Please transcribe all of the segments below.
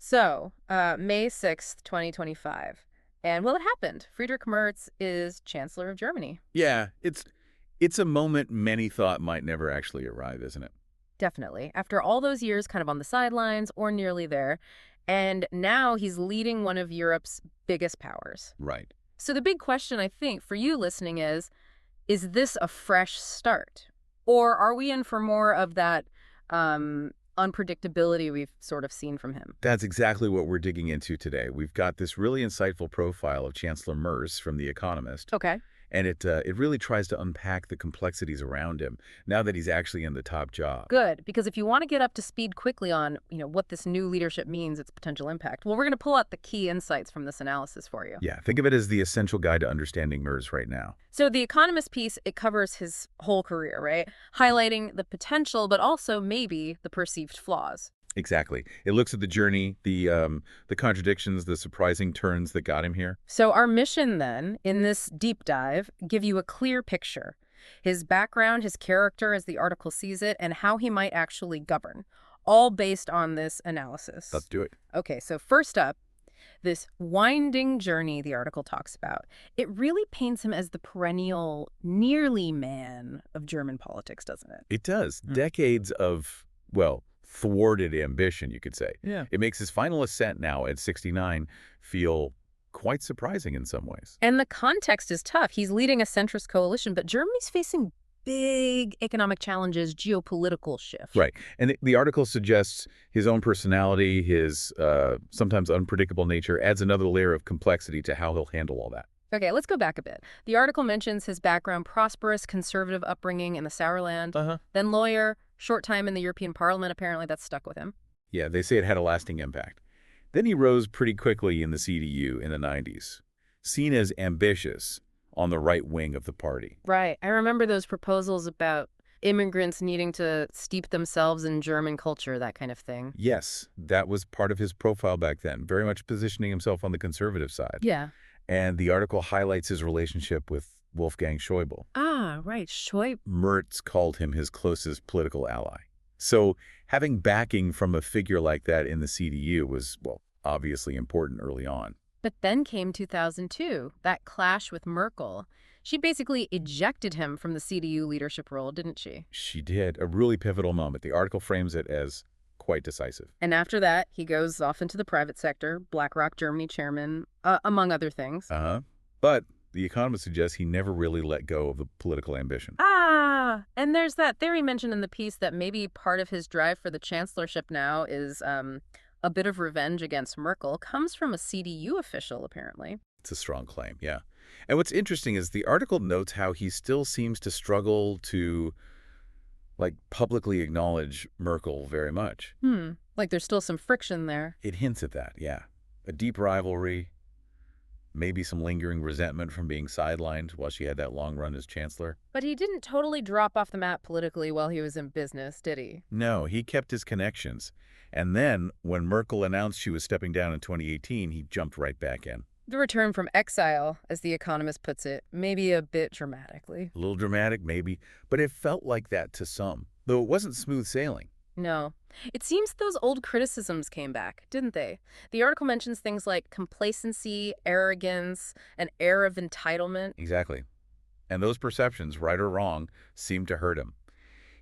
So, May 6th, 2025. And well, it happened. Friedrich Merz is Chancellor of Germany. Yeah, it's a moment many thought might never actually arrive, isn't it? Definitely. After all those years kind of on the sidelines or nearly there. And now he's leading one of Europe's biggest powers. Right. So the big question, I think, for you listening is this a fresh start? Or are we in for more of that unpredictability we've sort of seen from him? That's exactly what we're digging into today. We've got this really insightful profile of Chancellor Merz from The Economist. Okay. And it really tries to unpack the complexities around him now that he's actually in the top job. Good, because if you want to get up to speed quickly on, what this new leadership means, its potential impact, well, we're going to pull out the key insights from this analysis for you. Yeah, think of it as the essential guide to understanding Merz right now. So the Economist piece, it covers his whole career, right? Highlighting the potential, but also maybe the perceived flaws. Exactly. It looks at the journey, the contradictions, the surprising turns that got him here. So our mission then, in this deep dive, give you a clear picture. His background, his character as the article sees it, and how he might actually govern, all based on this analysis. Let's do it. Okay, so first up, this winding journey the article talks about. It really paints him as the perennial nearly man of German politics, doesn't it? It does. Decades of, well, thwarted ambition, you could say. Yeah. It makes his final ascent now at 69 feel quite surprising in some ways. And the context is tough. He's leading a centrist coalition, but Germany's facing big economic challenges, geopolitical shift. Right. And the article suggests his own personality, his sometimes unpredictable nature adds another layer of complexity to how he'll handle all that. Okay, let's go back a bit. The article mentions his background, prosperous conservative upbringing in the Sauerland, then lawyer, short time in the European Parliament, apparently that's stuck with him. Yeah, they say it had a lasting impact. Then he rose pretty quickly in the CDU in the 90s, seen as ambitious on the right wing of the party. Right. I remember those proposals about immigrants needing to steep themselves in German culture, that kind of thing. Yes, that was part of his profile back then, very much positioning himself on the conservative side. Yeah. And the article highlights his relationship with Wolfgang Schäuble. Ah, right, Schäuble. Merz called him his closest political ally. So having backing from a figure like that in the CDU was, well, obviously important early on. But then came 2002, that clash with Merkel. She basically ejected him from the CDU leadership role, didn't she? She did. A really pivotal moment. The article frames it as quite decisive. And after that, he goes off into the private sector, BlackRock Germany chairman, among other things. But The Economist suggests he never really let go of the political ambition. Ah, and there's that theory mentioned in the piece that maybe part of his drive for the chancellorship now is a bit of revenge against Merkel, comes from a CDU official, apparently. It's a strong claim, yeah. And what's interesting is the article notes how he still seems to struggle to, publicly acknowledge Merkel very much. Like there's still some friction there. It hints at that, yeah. A deep rivalry, maybe some lingering resentment from being sidelined while she had that long run as chancellor. But he didn't totally drop off the map politically while he was in business, did he? No, he kept his connections. And then, when Merkel announced she was stepping down in 2018, he jumped right back in. The return from exile, as The Economist puts it, maybe a bit dramatically. A little dramatic, maybe, but it felt like that to some, though it wasn't smooth sailing. No. It seems those old criticisms came back, didn't they? The article mentions things like complacency, arrogance, an air of entitlement. Exactly. And those perceptions, right or wrong, seemed to hurt him.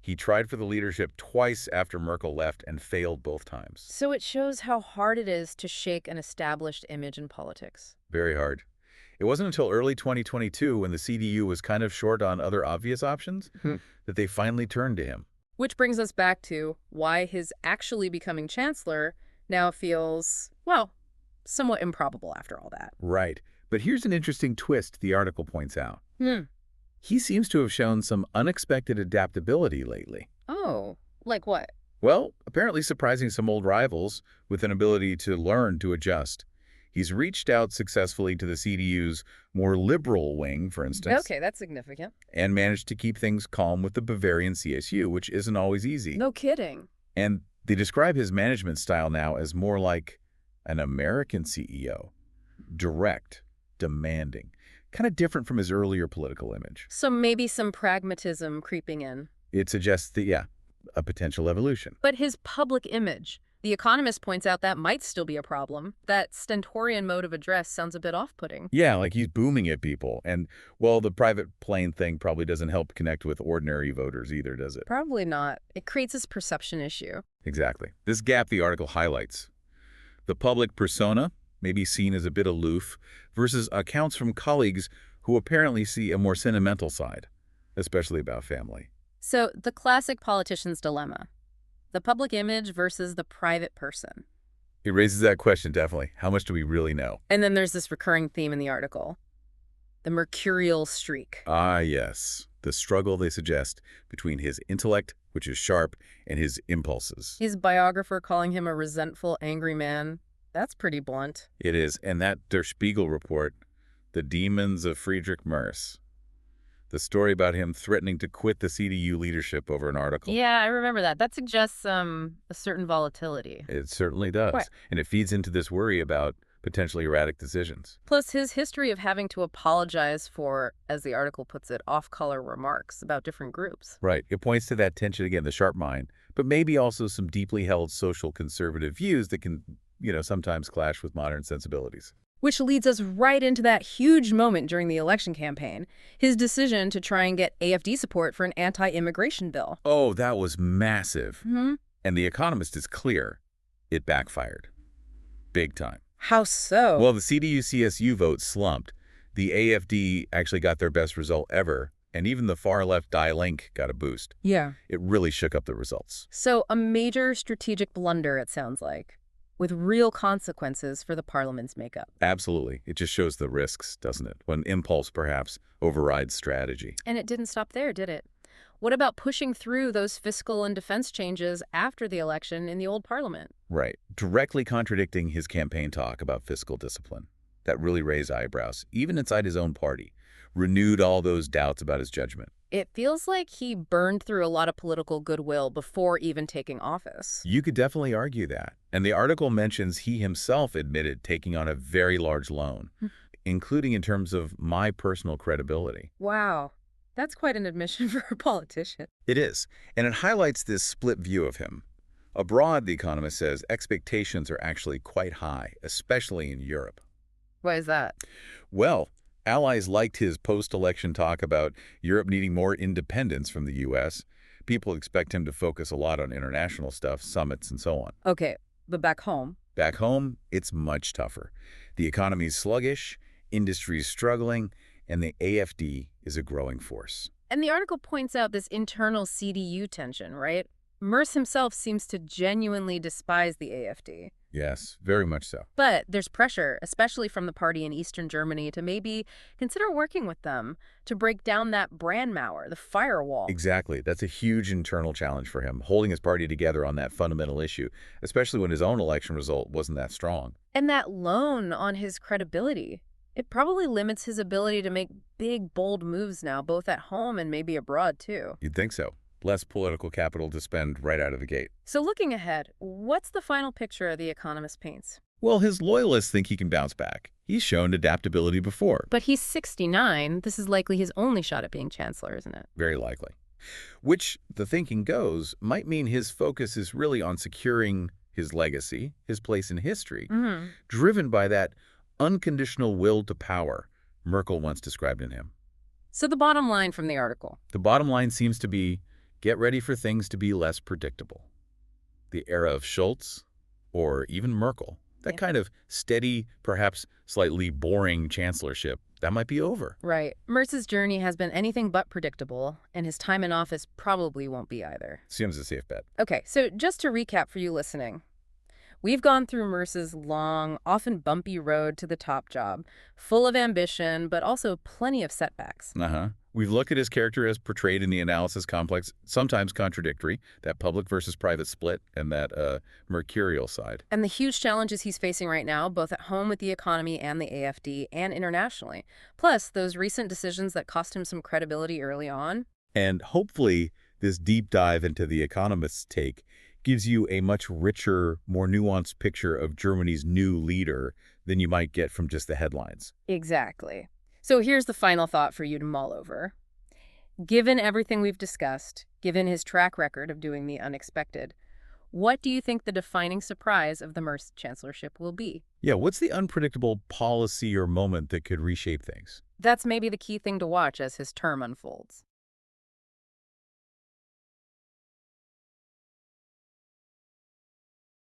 He tried for the leadership twice after Merkel left and failed both times. So it shows how hard it is to shake an established image in politics. Very hard. It wasn't until early 2022, when the CDU was kind of short on other obvious options, that they finally turned to him. Which brings us back to why his actually becoming chancellor now feels, well, somewhat improbable after all that. Right. But here's an interesting twist the article points out. He seems to have shown some unexpected adaptability lately. Oh, like what? Well, apparently surprising some old rivals with an ability to learn to adjust. He's reached out successfully to the CDU's more liberal wing, for instance. Okay, that's significant. And managed to keep things calm with the Bavarian CSU, which isn't always easy. No kidding. And they describe his management style now as more like an American CEO. Direct, demanding. Kind of different from his earlier political image. So maybe some pragmatism creeping in. It suggests that, yeah, a potential evolution. But his public image, The Economist points out that might still be a problem. That stentorian mode of address sounds a bit off-putting. Yeah, like he's booming at people. And, well, the private plane thing probably doesn't help connect with ordinary voters either, does it? Probably not. It creates this perception issue. Exactly. This gap the article highlights. The public persona may be seen as a bit aloof versus accounts from colleagues who apparently see a more sentimental side, especially about family. So, the classic politician's dilemma. The public image versus the private person. It raises that question, definitely. How much do we really know? And then there's this recurring theme in the article. The mercurial streak. Ah, yes. The struggle, they suggest, between his intellect, which is sharp, and his impulses. His biographer calling him a resentful, angry man. That's pretty blunt. It is. And that Der Spiegel report, The Demons of Friedrich Merz. The story about him threatening to quit the CDU leadership over an article. Yeah, I remember that. That suggests a certain volatility. It certainly does. Right. And it feeds into this worry about potentially erratic decisions. Plus, his history of having to apologize for, as the article puts it, off-color remarks about different groups. Right. It points to that tension again, the sharp mind, but maybe also some deeply held social conservative views that can, sometimes clash with modern sensibilities. Which leads us right into that huge moment during the election campaign, his decision to try and get AfD support for an anti-immigration bill. Oh, that was massive. Mm-hmm. And The Economist is clear. It backfired. Big time. How so? Well, the CDU-CSU vote slumped. The AfD actually got their best result ever, and even the far-left Die Linke got a boost. Yeah. It really shook up the results. So a major strategic blunder, it sounds like, with real consequences for the parliament's makeup. Absolutely. It just shows the risks, doesn't it? When impulse, perhaps, overrides strategy. And it didn't stop there, did it? What about pushing through those fiscal and defense changes after the election in the old parliament? Right. Directly contradicting his campaign talk about fiscal discipline. That really raised eyebrows, even inside his own party. Renewed all those doubts about his judgment. It feels like he burned through a lot of political goodwill before even taking office. You could definitely argue that. And the article mentions he himself admitted taking on a very large loan, including in terms of my personal credibility. Wow. That's quite an admission for a politician. It is. And it highlights this split view of him. Abroad, The Economist says, expectations are actually quite high, especially in Europe. Why is that? Well, allies liked his post-election talk about Europe needing more independence from the U.S. People expect him to focus a lot on international stuff, summits, and so on. Okay, but back home? Back home, it's much tougher. The economy's sluggish, industry's struggling, and the AfD is a growing force. And the article points out this internal CDU tension, right? Merz himself seems to genuinely despise the AfD. Yes, very much so. But there's pressure, especially from the party in Eastern Germany, to maybe consider working with them to break down that Brandmauer, the firewall. Exactly. That's a huge internal challenge for him, holding his party together on that fundamental issue, especially when his own election result wasn't that strong. And that loan on his credibility, it probably limits his ability to make big, bold moves now, both at home and maybe abroad, too. You'd think so. Less political capital to spend right out of the gate. So looking ahead, what's the final picture The Economist paints? Well, his loyalists think he can bounce back. He's shown adaptability before. But he's 69. This is likely his only shot at being chancellor, isn't it? Very likely. Which, the thinking goes, might mean his focus is really on securing his legacy, his place in history, driven by that unconditional will to power Merkel once described in him. So the bottom line from the article? The bottom line seems to be, get ready for things to be less predictable. The era of Schultz, or even Merkel, that kind of steady, perhaps slightly boring chancellorship, that might be over. Right. Merz's journey has been anything but predictable, and his time in office probably won't be either. Seems a safe bet. Okay, so just to recap for you listening, we've gone through Merz's long, often bumpy road to the top job, full of ambition, but also plenty of setbacks. We've looked at his character as portrayed in the analysis complex, sometimes contradictory, that public versus private split, and that mercurial side. And the huge challenges he's facing right now, both at home with the economy and the AfD, and internationally. Plus, those recent decisions that cost him some credibility early on. And hopefully, this deep dive into The Economist's take gives you a much richer, more nuanced picture of Germany's new leader than you might get from just the headlines. Exactly. So here's the final thought for you to mull over. Given everything we've discussed, given his track record of doing the unexpected, What do you think the defining surprise of the Merz chancellorship will be? Yeah, what's the unpredictable policy or moment that could reshape things? That's maybe the key thing to watch as his term unfolds.